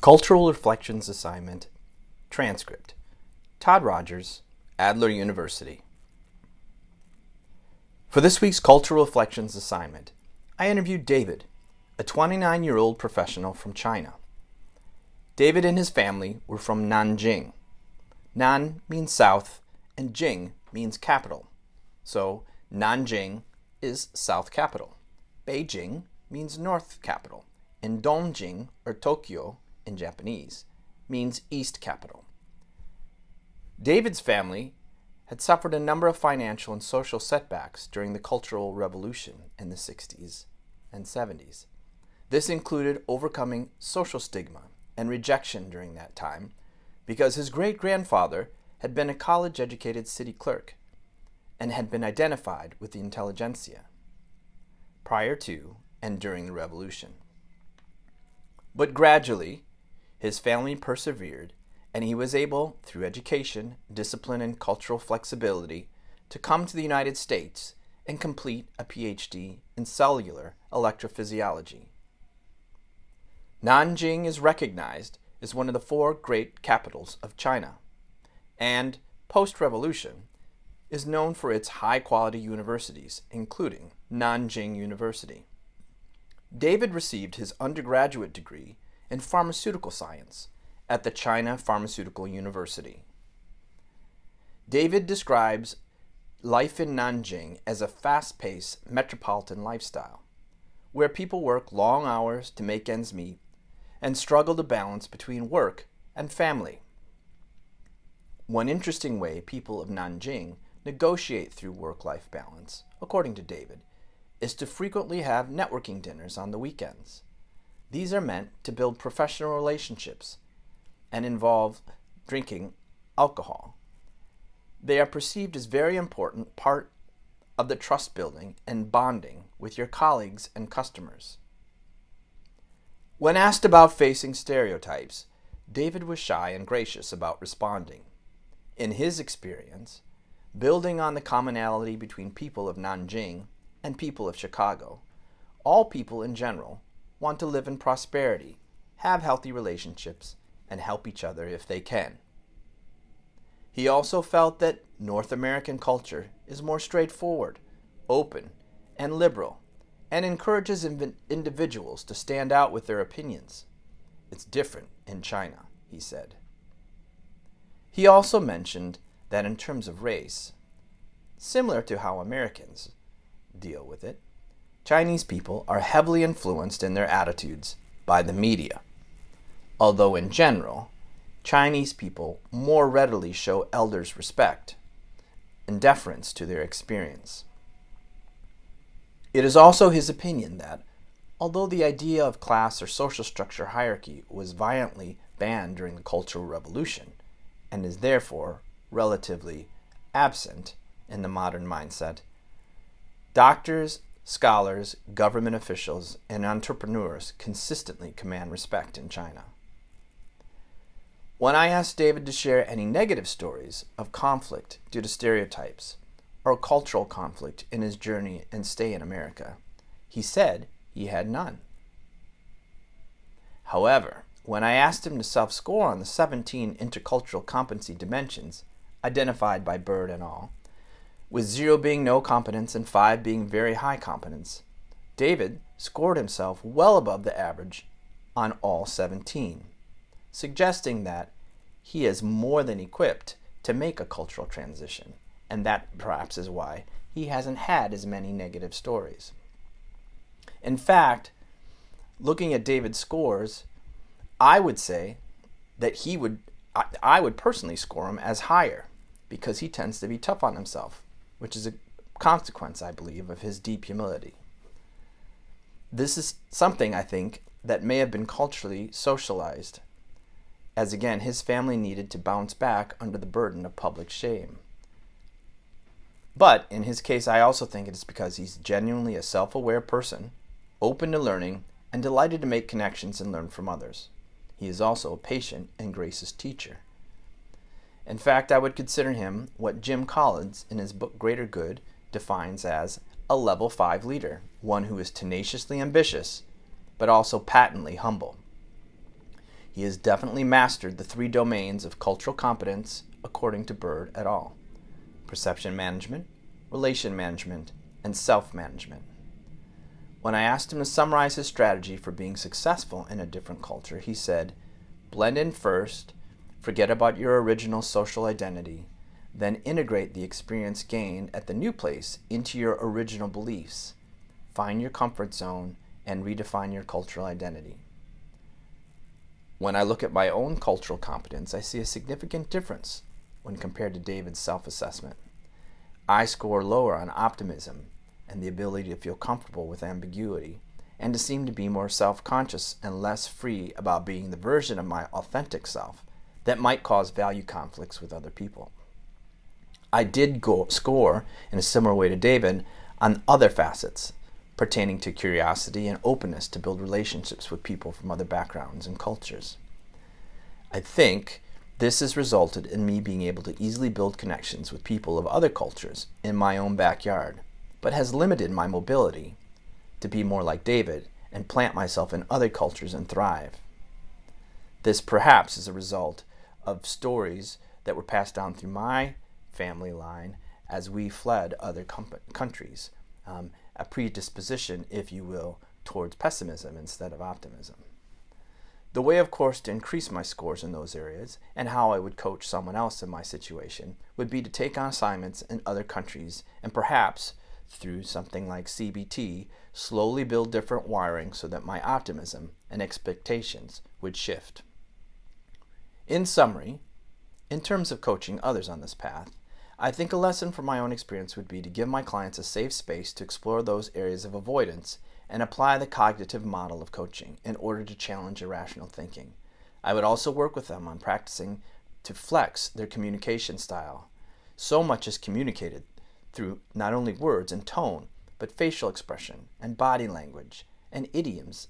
Cultural Reflections Assignment, Transcript, Todd Rogers, Adler University. For this week's Cultural Reflections Assignment, I interviewed David, a 29-year-old professional from China. David and his family were from Nanjing. Nan means south, and Jing means capital. So, Nanjing is south capital. Beijing means north capital, and Dongjing, or Tokyo in Japanese, means east capital. David's family had suffered a number of financial and social setbacks during the Cultural Revolution in the 60s and 70s. This included overcoming social stigma and rejection during that time because his great-grandfather had been a college-educated city clerk and had been identified with the intelligentsia prior to and during the revolution. But gradually, his family persevered, and he was able, through education, discipline, and cultural flexibility, to come to the United States and complete a PhD in cellular electrophysiology. Nanjing is recognized as one of the four great capitals of China, and, post-revolution, is known for its high-quality universities, including Nanjing University. David received his undergraduate degree in pharmaceutical science at the China Pharmaceutical University. David describes life in Nanjing as a fast-paced metropolitan lifestyle, where people work long hours to make ends meet and struggle to balance between work and family. One interesting way people of Nanjing negotiate through work-life balance, according to David, is to frequently have networking dinners on the weekends. These are meant to build professional relationships and involve drinking alcohol. They are perceived as very important part of the trust building and bonding with your colleagues and customers. When asked about facing stereotypes, David was shy and gracious about responding. In his experience, building on the commonality between people of Nanjing and people of Chicago, all people in general want to live in prosperity, have healthy relationships, and help each other if they can. He also felt that North American culture is more straightforward, open, and liberal, and encourages individuals to stand out with their opinions. It's different in China, he said. He also mentioned that in terms of race, similar to how Americans deal with it, Chinese people are heavily influenced in their attitudes by the media, although in general, Chinese people more readily show elders respect and deference to their experience. It is also his opinion that, although the idea of class or social structure hierarchy was violently banned during the Cultural Revolution, and is therefore relatively absent in the modern mindset, doctors, scholars, government officials, and entrepreneurs consistently command respect in China. When I asked David to share any negative stories of conflict due to stereotypes or cultural conflict in his journey and stay in America, he said he had none. However, when I asked him to self-score on the 17 intercultural competency dimensions identified by Bird et al., with 0 being no competence and 5 being very high competence, David scored himself well above the average on all 17, suggesting that he is more than equipped to make a cultural transition, and that perhaps is why he hasn't had as many negative stories. In fact, looking at David's scores, I would say that I would personally score him as higher because he tends to be tough on himself, which is a consequence, I believe, of his deep humility. This is something, I think, that may have been culturally socialized, as again, his family needed to bounce back under the burden of public shame. But in his case, I also think it is because he's genuinely a self-aware person, open to learning, and delighted to make connections and learn from others. He is also a patient and gracious teacher. In fact, I would consider him what Jim Collins, in his book Greater Good, defines as a level 5 leader, one who is tenaciously ambitious, but also patently humble. He has definitely mastered the 3 domains of cultural competence according to Bird et al.: perception management, relation management, and self-management. When I asked him to summarize his strategy for being successful in a different culture, he said, blend in first, forget about your original social identity, then integrate the experience gained at the new place into your original beliefs, find your comfort zone, and redefine your cultural identity. When I look at my own cultural competence, I see a significant difference when compared to David's self-assessment. I score lower on optimism and the ability to feel comfortable with ambiguity, and to seem to be more self-conscious and less free about being the version of my authentic self that might cause value conflicts with other people. I did score in a similar way to David on other facets pertaining to curiosity and openness to build relationships with people from other backgrounds and cultures. I think this has resulted in me being able to easily build connections with people of other cultures in my own backyard, but has limited my mobility to be more like David and plant myself in other cultures and thrive. This perhaps is a result of stories that were passed down through my family line as we fled other countries, a predisposition, if you will, towards pessimism instead of optimism. The way, of course, to increase my scores in those areas and how I would coach someone else in my situation would be to take on assignments in other countries and perhaps, through something like CBT, slowly build different wiring so that my optimism and expectations would shift. In summary, in terms of coaching others on this path, I think a lesson from my own experience would be to give my clients a safe space to explore those areas of avoidance and apply the cognitive model of coaching in order to challenge irrational thinking. I would also work with them on practicing to flex their communication style. So much is communicated through not only words and tone, but facial expression and body language and idioms,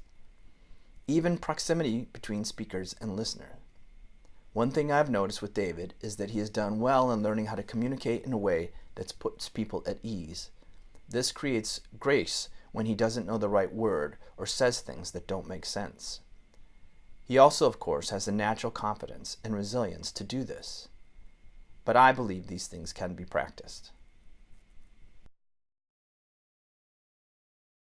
even proximity between speakers and listener. One thing I've noticed with David is that he has done well in learning how to communicate in a way that puts people at ease. This creates grace when he doesn't know the right word or says things that don't make sense. He also, of course, has the natural confidence and resilience to do this. But I believe these things can be practiced.